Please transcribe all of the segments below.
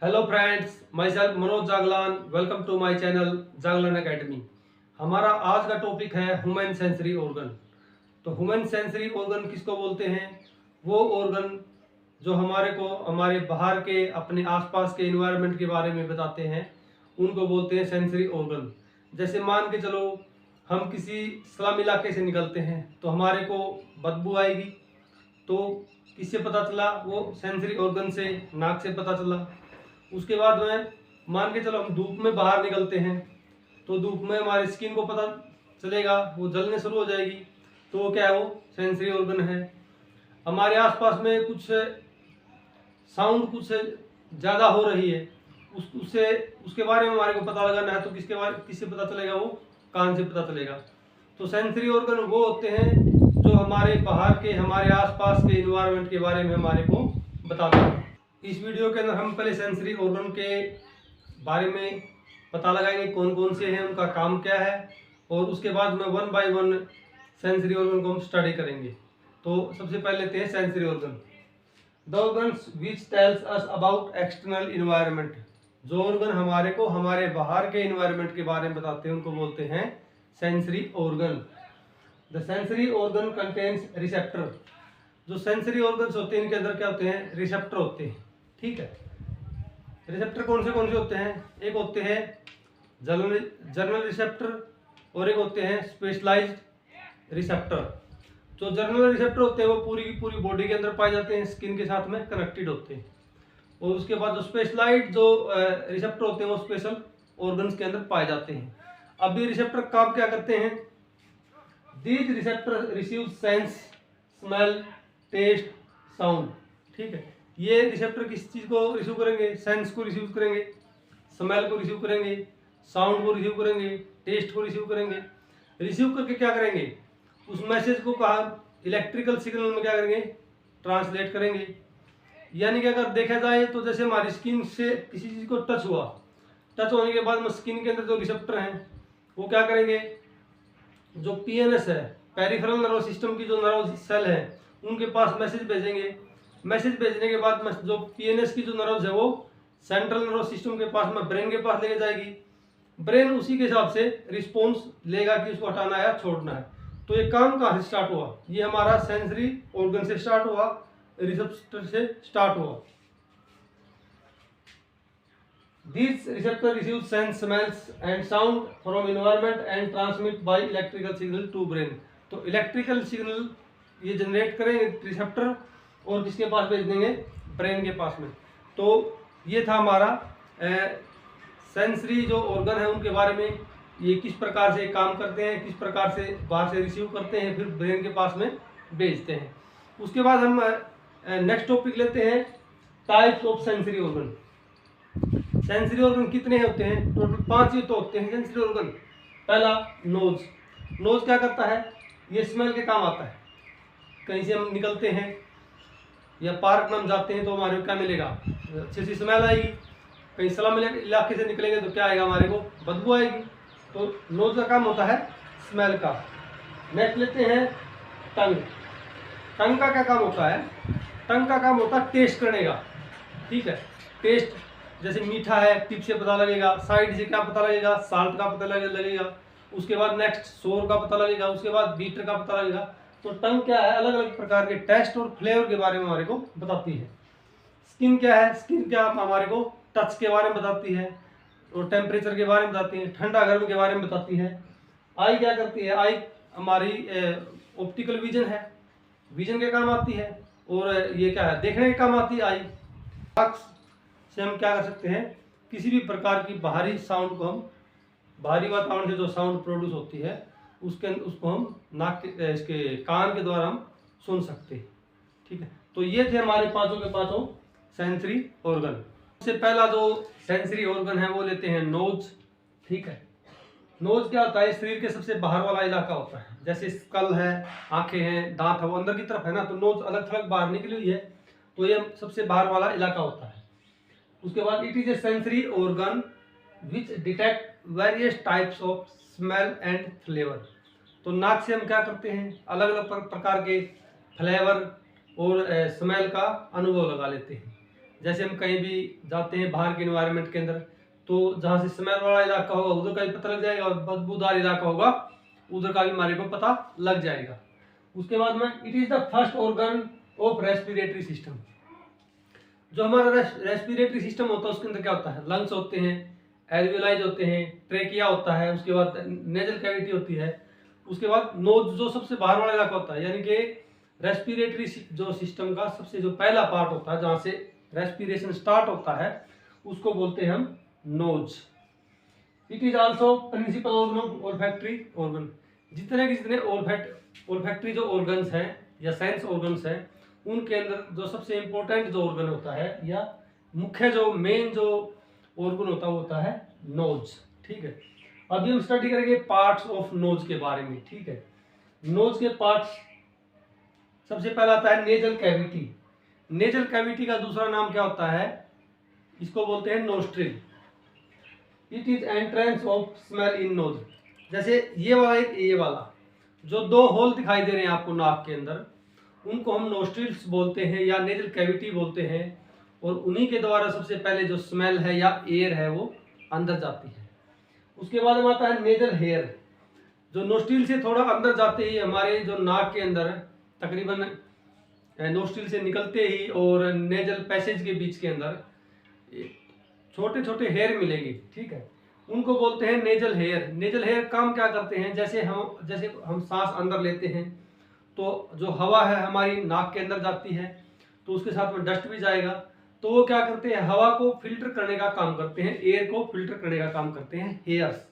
Hello friends, my self Manoj Jaglan. Welcome to my channel Jaglan academy. हमारा आज का टॉपिक है ह्यूमन सेंसरी ऑर्गन। तो ह्यूमन सेंसरी ऑर्गन किसको बोलते हैं? वो ऑर्गन जो हमारे को हमारे बाहर के अपने आसपास के एनवायरनमेंट के बारे में बताते हैं, उनको बोलते हैं सेंसरी ऑर्गन। जैसे मान के चलो, हम किसी स्लम इलाके से निकलते हैं तो हमारे को बदबू आएगी, तो किससे पता चला? वो सेंसरी ऑर्गन से, नाक से पता चला। उसके बाद में मान के चलो हम धूप में बाहर निकलते हैं तो धूप में हमारी स्किन को पता चलेगा, वो जलने शुरू हो जाएगी, तो वो क्या है? वो सेंसरी ऑर्गन है। हमारे आसपास में कुछ साउंड कुछ ज़्यादा हो रही है, उससे उसके बारे में हमारे को पता लगाना है, तो किससे पता चलेगा? वो कान से पता चलेगा। तो सेंसरी ऑर्गन वो होते हैं जो हमारे बाहर के, हमारे आसपास के एनवायरनमेंट के बारे में हमारे को बताते हैं। इस वीडियो के अंदर हम पहले सेंसरी ऑर्गन के बारे में पता लगाएंगे, कौन कौन से हैं, उनका काम क्या है, और उसके बाद में one by one sensory organ को हम स्टडी करेंगे। तो सबसे पहले लेते हैं sensory organ. The organs which tells us about external environment. जो ऑर्गन हमारे को हमारे बाहर के इन्वायरमेंट के बारे में बताते हैं, उनको बोलते हैं sensory organ. The sensory organ contains receptor. जो सेंसरी ऑर्गन्स होते हैं, इनके अंदर क्या होते हैं? रिसेप्टर होते हैं। ठीक है, रिसेप्टर कौन से होते हैं? एक होते हैं जर्नल रिसेप्टर और एक होते हैं स्पेशलाइज्ड रिसेप्टर। जो जर्नल रिसेप्टर होते हैं वो पूरी की पूरी बॉडी के अंदर पाए जाते हैं, स्किन के साथ में कनेक्टेड होते हैं। और उसके बाद जो स्पेशलाइज्ड जो रिसेप्टर होते हैं वो स्पेशल ऑर्गन्स के अंदर पाए जाते हैं। अब ये रिसेप्टर काम क्या करते हैं? These receptor receive sense, smell, taste, sound. ठीक है, ये रिसेप्टर किस चीज़ को रिसीव करेंगे? सेंस को रिसीव करेंगे, स्मेल को रिसीव करेंगे, साउंड को रिसीव करेंगे, टेस्ट को रिसीव करेंगे। रिसीव करके क्या करेंगे? उस मैसेज को कहा इलेक्ट्रिकल सिग्नल में क्या करेंगे? ट्रांसलेट करेंगे। यानी कि अगर देखा जाए तो जैसे हमारी स्किन से किसी चीज़ को टच हुआ, टच होने के बाद में स्किन के अंदर जो रिसेप्टर हैं वो क्या करेंगे? जो पीएनएस है, पेरिफेरल नर्व सिस्टम की जो नर्व सेल है, उनके पास मैसेज भेजेंगे। मैसेज भेजने के बाद जो पीएनएस की जो नर्व्स है वो सेंट्रल नर्व सिस्टम के पास में, ब्रेन के पास लेके जाएगी। ब्रेन उसी के हिसाब से रिस्पॉन्स लेगा कि उसको हटाना है या छोड़ना है। तो ये काम कहाँ से स्टार्ट हुआ? ये हमारा सेंसरी ऑर्गन से स्टार्ट हुआ, रिसेप्टर से स्टार्ट हुआ। These receptor receive sense, smells and sound from environment and transmit by electrical signal to brain। तो इलेक्ट्रिकल सिग्नल ये जनरेट करेंगे रिसेप्टर और किसके पास भेज देंगे? ब्रेन के पास में। तो ये था हमारा सेंसरी जो ऑर्गन है उनके बारे में, ये किस प्रकार से काम करते हैं, किस प्रकार से बाहर से रिसीव करते हैं, फिर ब्रेन के पास में भेजते हैं। उसके बाद हम नेक्स्ट टॉपिक लेते हैं, types of sensory organ. Sensory organ कितने होते हैं? टोटल 5 ही तो होते हैं सेंसरी ऑर्गन। पहला नोज। नोज क्या करता है? ये स्मेल के काम आता है। कहीं से हम निकलते हैं या पार्क में हम जाते हैं तो हमारे को क्या मिलेगा? अच्छी सी स्मेल आएगी। कहीं स्लम इलाके से निकलेंगे तो क्या आएगा? हमारे को बदबू आएगी। तो नोज का काम होता है स्मेल का। नेक्स्ट लेते हैं टंग। टंग का क्या काम होता है? टंग का काम होता है टेस्ट करने का। ठीक है, टेस्ट जैसे मीठा है, टिप से पता लगेगा, साइड से क्या पता लगेगा? साल्ट का पता लगेगा। उसके बाद नेक्स्ट सोर का पता लगेगा, उसके बाद बीटर का पता लगेगा। तो टंग क्या है? अलग अलग प्रकार के टेस्ट और फ्लेवर के बारे में हमारे को बताती है। स्किन क्या है? स्किन क्या हमारे को टच के बारे में बताती है और टेम्परेचर के बारे में बताती है, ठंडा गर्म के बारे में बताती है। आई क्या करती है? आई हमारी ऑप्टिकल विजन है, विजन के काम आती है। और ये क्या है? देखने के काम आती है आई। से हम क्या कर सकते हैं? किसी भी प्रकार की बाहरी साउंड को हम, बाहरी वातावरण से जो साउंड प्रोड्यूस होती है उसको हम नाक के, इसके कान के द्वारा हम सुन सकते हैं। ठीक है, तो ये थे हमारे पांचों के पांचों सेंसरी ऑर्गन। सबसे पहला जो सेंसरी ऑर्गन है वो लेते हैं नोज। ठीक है, नोज क्या होता है? शरीर के सबसे बाहर वाला इलाका होता है। जैसे स्कल है, आंखें हैं, दांत है, वो अंदर की तरफ है ना, तो नोज अलग थलग बाहर निकली हुई है, तो ये सबसे बाहर वाला इलाका होता है। उसके बाद it is a sensory organ which detect various types of smell and flavour. तो नाक से हम क्या करते हैं? अलग अलग प्रकार के फ्लेवर और स्मेल का अनुभव लगा लेते हैं। जैसे हम कहीं भी जाते हैं बाहर के एनवायरनमेंट के अंदर, तो जहाँ से स्मेल वाला इलाका होगा उधर का भी पता लग जाएगा, और बदबूदार इलाका होगा उधर का भी हमारे को पता लग जाएगा। उसके बाद में it is the first organ of respiratory system. जो हमारा रेस्पिरेटरी सिस्टम होता है उसके अंदर क्या होता है, लंग्स होते हैं, एल्वियोलाइज होते हैं, ट्रेकिया होता है, उसके बाद नेजल कैविटी होती है, उसके बाद नोज जो सबसे बाहर वाला इलाका होता है, यानी कि रेस्पिरेटरी जो सिस्टम का सबसे जो पहला पार्ट होता है जहाँ से रेस्पिरेशन स्टार्ट होता है उसको बोलते हैं हम nose. It is also principal organ of olfactory organ. जितने ओल्फैक्टरी जो ऑर्गन्स हैं या सेंस ऑर्गन्स हैं उनके अंदर जो सबसे इंपॉर्टेंट जो ऑर्गन होता है या मुख्य जो मेन जो ऑर्गन होता है नोज। ठीक है, अभी हम स्टडी करेंगे पार्ट्स ऑफ नोज के बारे में। ठीक है, नोज के पार्ट्स सबसे पहला आता है नेजल कैविटी। नेजल कैविटी का दूसरा नाम क्या होता है, इसको बोलते हैं nostril. It is entrance of smell in knows. जैसे ये वाला जो दो होल दिखाई दे रहे हैं आपको नाक के अंदर, उनको हम नोस्ट्रिल्स बोलते हैं या नेजल कैविटी बोलते हैं, और उन्हीं के द्वारा सबसे पहले जो स्मेल है या एयर है वो अंदर जाती है। उसके बाद में आता है नेजल हेयर। जो नोस्ट्रिल से थोड़ा अंदर जाते ही हमारे जो नाक के अंदर तकरीबन नोस्ट्रिल से निकलते ही और नेजल पैसेज के बीच के अंदर छोटे छोटे हेयर मिलेंगे। ठीक है, उनको बोलते हैं नेजल हेयर। नेजल हेयर काम क्या करते हैं, जैसे हम सांस अंदर लेते हैं तो जो हवा है हमारी नाक के अंदर जाती है तो उसके साथ में डस्ट भी जाएगा, तो वो क्या करते हैं, हवा को फिल्टर करने का काम करते हैं, एयर को फिल्टर करने का काम करते हैं हेयर्स।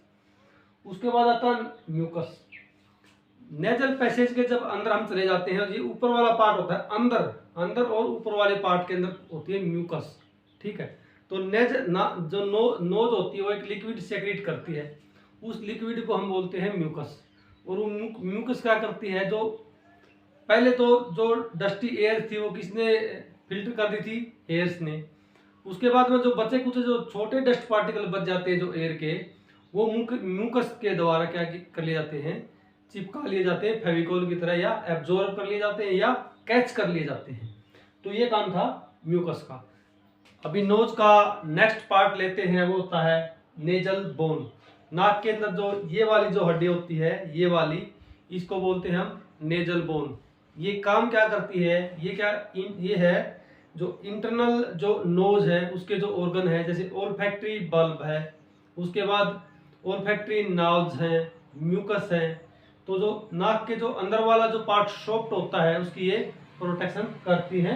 उसके बाद आता है म्यूकस। नेजल पैसेज के जब अंदर हम चले जाते हैं, ये ऊपर वाला पार्ट होता है, अंदर और ऊपर वाले पार्ट के अंदर होती है म्यूकस। ठीक है, तो जो नोज होती है वो एक लिक्विड सेक्रेट करती है, उस लिक्विड को हम बोलते हैं म्यूकस। और वो म्यूकस क्या करती है, जो पहले तो जो डस्टी एयर थी वो किसने फिल्टर कर दी थी, एयर्स ने। उसके बाद में जो बचे कुछ जो छोटे डस्ट पार्टिकल बच जाते हैं जो एयर के, वो म्यूकस के द्वारा क्या कर लिए जाते हैं, चिपका लिए जाते हैं फेविकोल की तरह, या एब्जॉर्ब कर लिए जाते हैं या कैच कर लिए जाते हैं। तो ये काम था म्यूकस का। अभी नोज का नेक्स्ट पार्ट लेते हैं, वो होता है नेजल बोन। नाक के अंदर जो ये वाली जो हड्डी होती है, ये वाली, इसको बोलते हैं हम नेजल बोन। ये काम क्या करती है, ये है जो इंटरनल जो नोज है उसके जो ऑर्गन है, जैसे ओल्फैक्टरी बल्ब है, उसके बाद ओल्फैक्टरी नाव्स हैं, म्यूकस है, तो जो नाक के जो अंदर वाला जो पार्ट सॉफ्ट होता है उसकी ये प्रोटेक्शन करती है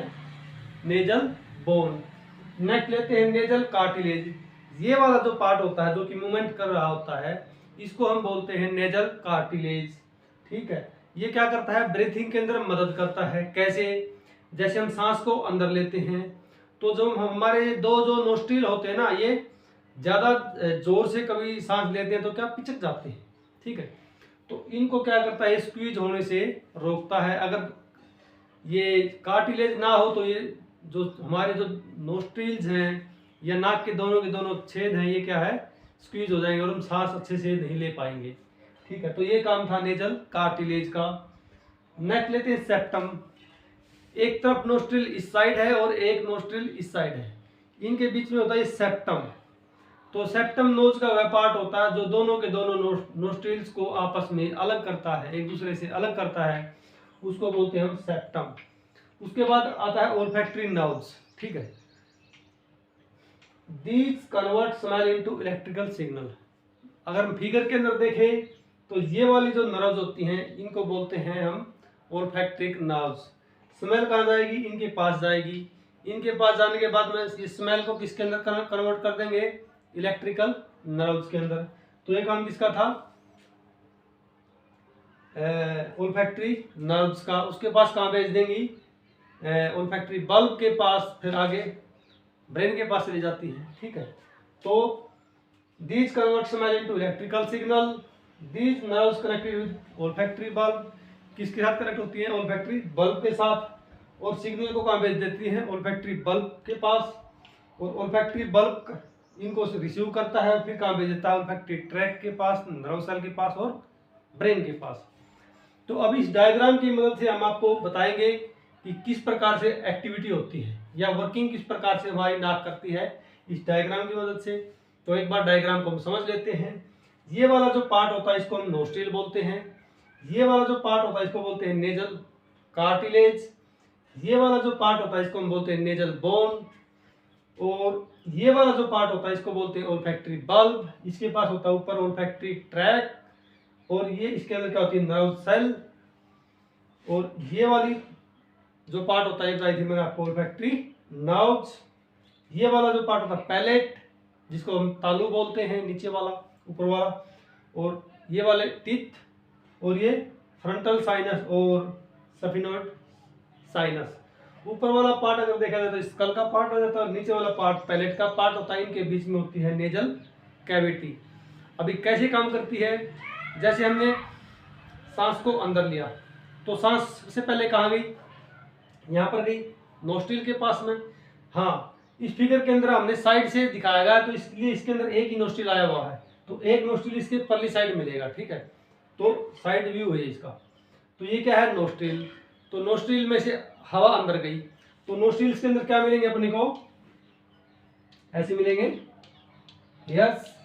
नेजल बोन। नेक्स्ट लेते हैं नेजल कार्टिलेज। ये वाला जो पार्ट होता है जो कि मूवमेंट कर रहा होता है, इसको हम बोलते हैं नेजल कार्टिलेज। ठीक है, ये क्या करता है, ब्रीथिंग के अंदर मदद करता है। कैसे, जैसे हम सांस को अंदर लेते हैं तो जो हमारे दो जो नोस्ट्रिल होते हैं ना, ये ज़्यादा जोर से कभी सांस लेते हैं तो क्या पिचक जाते हैं। ठीक है, तो इनको क्या करता है, स्क्वीज होने से रोकता है। अगर ये कार्टिलेज ना हो तो ये जो हमारे जो नोस्ट्रिल्स हैं या नाक के दोनों छेद हैं, ये क्या है, स्क्वीज हो जाएंगे और हम सांस अच्छे से नहीं ले पाएंगे। ठीक है, तो ये काम था नेजल कार्टिलेज का। नेक्स्ट लेते हैं सेप्टम। एक तरफ नोस्ट्रिल इस साइड है और एक नोस्ट्रिल इस साइड है, इनके बीच में होता है सेप्टम। तो सेप्टम नोज का वह पार्ट होता है जो दोनों के दोनों नोस्ट्रिल्स को आपस में अलग करता है, एक दूसरे से अलग करता है, उसको बोलते हैं हम सेप्टम। उसके बाद आता है ओल्फैक्टरी नर्व्स। ठीक है, these convert smell into electrical signal. अगर हम फिगर के अंदर देखें तो ये वाली जो नर्व्स होती हैं इनको बोलते हैं हम ओल्फैक्ट्रिक नर्व्स। स्मेल कहाँ जाएगी, इनके पास जाएगी, इनके पास जाने के बाद में इस स्मेल को किसके अंदर कन्वर्ट कर देंगे, इलेक्ट्रिकल नर्व्स के अंदर। तो ये काम किसका था, ओल्फैक्टरी नर्व्स का। उसके पास कहाँ भेज देंगी, ओल्फैक्टरी बल्ब के पास, फिर आगे ब्रेन के पास चली जाती है। ठीक है, तो these convert smell into electrical signal. These nerves connected with olfactory bulb. किसके साथ कनेक्ट होती है, ओल्फैक्टरी बल्ब के साथ। और सिग्नल को कहाँ भेज देती है, ओल्फैक्टरी बल्ब के पास। और ओल्फैक्टरी बल्ब इनको रिसीव करता है और फिर कहाँ भेज देता है, ओल्फैक्टरी ट्रैक्ट के पास, नर्व सेल के पास और ब्रेन के पास। तो अब इस डायग्राम की मदद से हम आपको बताएंगे कि किस प्रकार से एक्टिविटी होती है। या वर्किंग किस प्रकार से हमारी नाक करती है इस डायग्राम की मदद से। तो एक बार डायग्राम को हम समझ लेते हैं। ये वाला जो पार्ट होता है इसको हम नोस्ट्रिल बोलते हैं। ये वाला जो पार्ट होता है इसको बोलते हैं नेजल कार्टिलेज। ये वाला जो पार्ट होता है इसको हम बोलते हैं नेजल बोन। और ये वाला जो पार्ट होता है इसको बोलते हैं ओल्फैक्टरी बल्ब। इसके पास होता है ऊपर ओल्फैक्टरी ट्रैक। और ये इसके अंदर क्या होती है, नर्व सेल। और ये वाली जो पार्ट होता है बताई थी मैंने आपको, ओल्फैक्टरी नर्व्स। ये वाला जो पार्ट होता है पैलेट, जिसको हम तालू बोलते हैं, नीचे वाला ऊपर वाला। और ये वाले टीथ। और ये फ्रंटल साइनस और सफिनोइड साइनस। ऊपर वाला पार्ट अगर देखा जाए तो स्कल का पार्ट हो जाता है, और नीचे वाला पार्ट पैलेट का पार्ट होता है। इनके बीच में होती है नेजल कैविटी। अभी कैसे काम करती है, जैसे हमने सांस को अंदर लिया तो सांस सबसे पहले कहाँ गई, यहाँ पर गई, नोस्ट्रिल के पास में। हाँ, इस फिगर के अंदर हमने साइड से दिखाया गया तो इसलिए इसके अंदर एक ही नोस्ट्रिल आया हुआ है, तो एक नोस्ट्रिल इसके परली साइड मिलेगा। ठीक है, तो साइड व्यू है इसका। तो ये क्या है, नोस्ट्रिल। तो नोस्ट्रिल में से हवा अंदर गई तो नोस्ट्रिल्स के अंदर क्या मिलेंगे अपने को, ऐसे मिलेंगे हेयर्स।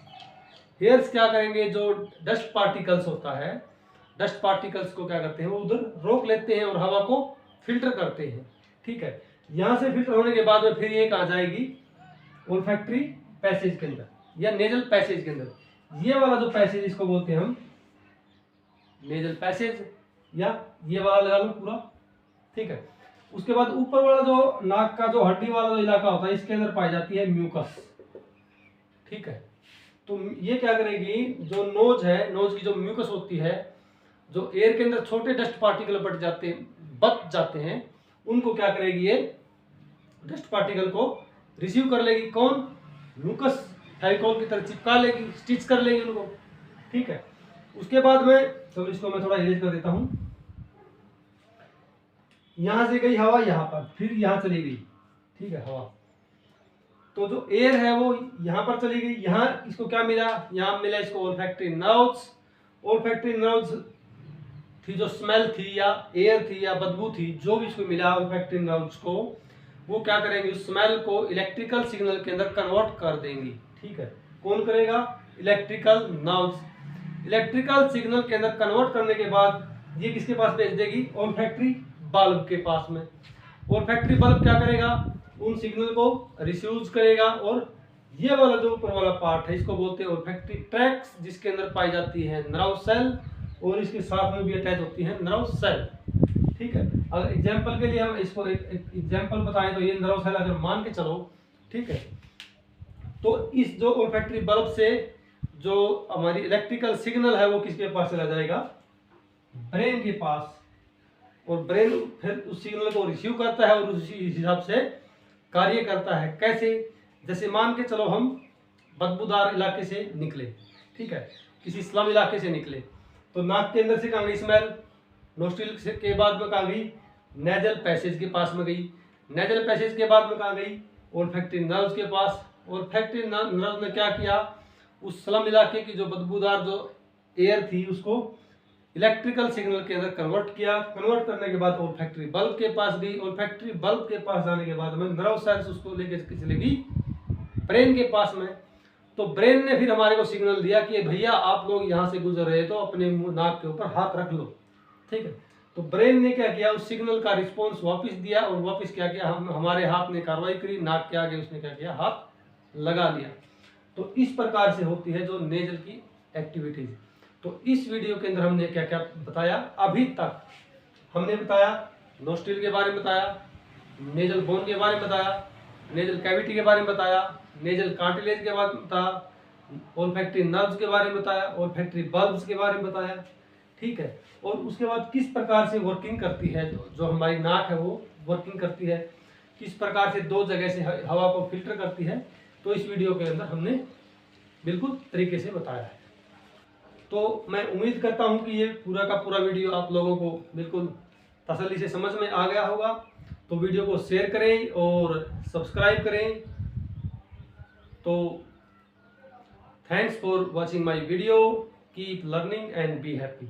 हेयर्स क्या करेंगे, जो डस्ट पार्टिकल्स होता है, डस्ट पार्टिकल्स को क्या करते हैं, वो उधर रोक लेते हैं और हवा को फिल्टर करते हैं। ठीक है, यहाँ से फिल्टर होने के बाद में फिर ये कहाँ जाएगी, ओल्फैक्टरी पैसेज के अंदर या नेजल पैसेज के अंदर। ये वाला जो पैसेज इसको बोलते हैं हम नेजल पैसेज, या ये वाला लगा लो पूरा। ठीक है, उसके बाद ऊपर वाला जो नाक का जो हड्डी वाला जो इलाका होता है इसके अंदर पाई जाती है म्यूकस। ठीक है, तो ये क्या करेगी, जो नोज है, नोज की जो म्यूकस होती है, जो एयर के अंदर छोटे डस्ट पार्टिकल बच जाते हैं, उनको क्या करेगी, ये डस्ट पार्टिकल को रिसीव कर लेगी। कौन, म्यूकस फेविकोल की तरह चिपका लेगी, स्टिच कर लेगी उनको। ठीक है, उसके बाद में तो इसको मैं थोड़ा इरेज कर देता हूं। यहां से गई हवा यहाँ पर, फिर यहां चली गई। ठीक है, हवा तो जो एयर है वो यहां पर चली गई। यहाँ इसको क्या मिला, यहाँ मिला इसको ओल्फैक्टरी नर्व्स। ओल्फैक्टरी नर्व्स थी जो स्मेल थी या एयर थी या बदबू थी, जो भी इसको मिला ओल्फैक्टरी नर्व्स को, वो क्या करेंगे, उस स्मेल को इलेक्ट्रिकल सिग्नल के अंदर कन्वर्ट कर देंगी। ठीक है, कौन करेगा, इलेक्ट्रिकल नर्व्स। इलेक्ट्रिकल सिग्नल के अंदर कन्वर्ट करने के बाद ये किसके पास भेज देगी, ओल्फैक्टरी बल्ब के पास में। ओल्फैक्टरी बल्ब क्या करेगा, उन सिग्नल को रिसीव करेगा। और ये वाला जो ऊपर वाला पार्ट है इसको बोलते हैं ओल्फैक्टरी ट्रैक्ट, जिसके अंदर पाई जाती है नर्व सेल और इसके साथ में भी अटैच होती है नर्व सेल। ठीक है, अगर एग्जांपल के लिए हम इसको एक एग्जांपल बताएं तो ये नर्व सेल अगर मान के चलो, ठीक है, तो इस जो ओल्फैक्टरी बल्ब से जो हमारी इलेक्ट्रिकल सिग्नल है वो किसके पास चला जाएगा, ब्रेन के पास। और ब्रेन फिर उस सिग्नल को रिसीव करता है और उसी हिसाब से कार्य करता है। कैसे, जैसे मान के चलो हम बदबूदार इलाके से निकले, ठीक है, किसी स्लम इलाके से निकले, तो नाक के अंदर से कहाँ गई स्मेल, नोस्ट्रिल के बाद में कहाँ गई, नेजल पैसेज के पास में गई। नेजल पैसेज के बाद में कहाँ गई, ओल्फैक्टरी नर्व्स के पास। ओल्फैक्टरी नर्व ने क्या किया, उस स्लम इलाके की जो बदबूदार जो एयर थी उसको इलेक्ट्रिकल सिग्नल के अंदर कन्वर्ट किया। कन्वर्ट करने के बाद ओल्फैक्टरी बल्ब के पास गई। ओल्फैक्टरी बल्ब के पास जाने के बाद में नर्व सेल्स उसको लेके चली गई ब्रेन के पास में। तो ब्रेन ने फिर हमारे को सिग्नल दिया कि भैया आप लोग यहाँ से गुजर रहे तो अपने नाक के ऊपर हाथ रख लो। ठीक है, तो ब्रेन ने क्या किया, उस सिग्नल का रिस्पॉन्स वापस दिया और वापस क्या किया, हमारे हाथ ने कार्रवाई करी, नाक के आगे उसने क्या किया, हाथ लगा लिया। तो इस प्रकार से होती है जो नेजल की एक्टिविटीज। तो इस वीडियो के अंदर हमने क्या क्या बताया, अभी तक हमने बताया नोस्ट्रिल के बारे में बताया, नेजल बोन के बारे में बताया, नेजल कैविटी के बारे में बताया, नेजल कार्टिलेज के बारे में बताया, ओल्फैक्टरी नर्व्स के बारे में बताया, ओल्फैक्टरी बल्ब्स के बारे में बताया। ठीक है, और उसके बाद किस प्रकार से वर्किंग करती है, जो हमारी नाक है वो वर्किंग करती है, किस प्रकार से दो जगह से हवा को फिल्टर करती है, तो इस वीडियो के अंदर हमने बिल्कुल तरीके से बताया है। तो मैं उम्मीद करता हूं कि ये पूरा का पूरा वीडियो आप लोगों को बिल्कुल तसल्ली से समझ में आ गया होगा। तो वीडियो को शेयर करें और सब्सक्राइब करें। तो thanks for watching my video, keep learning and be happy.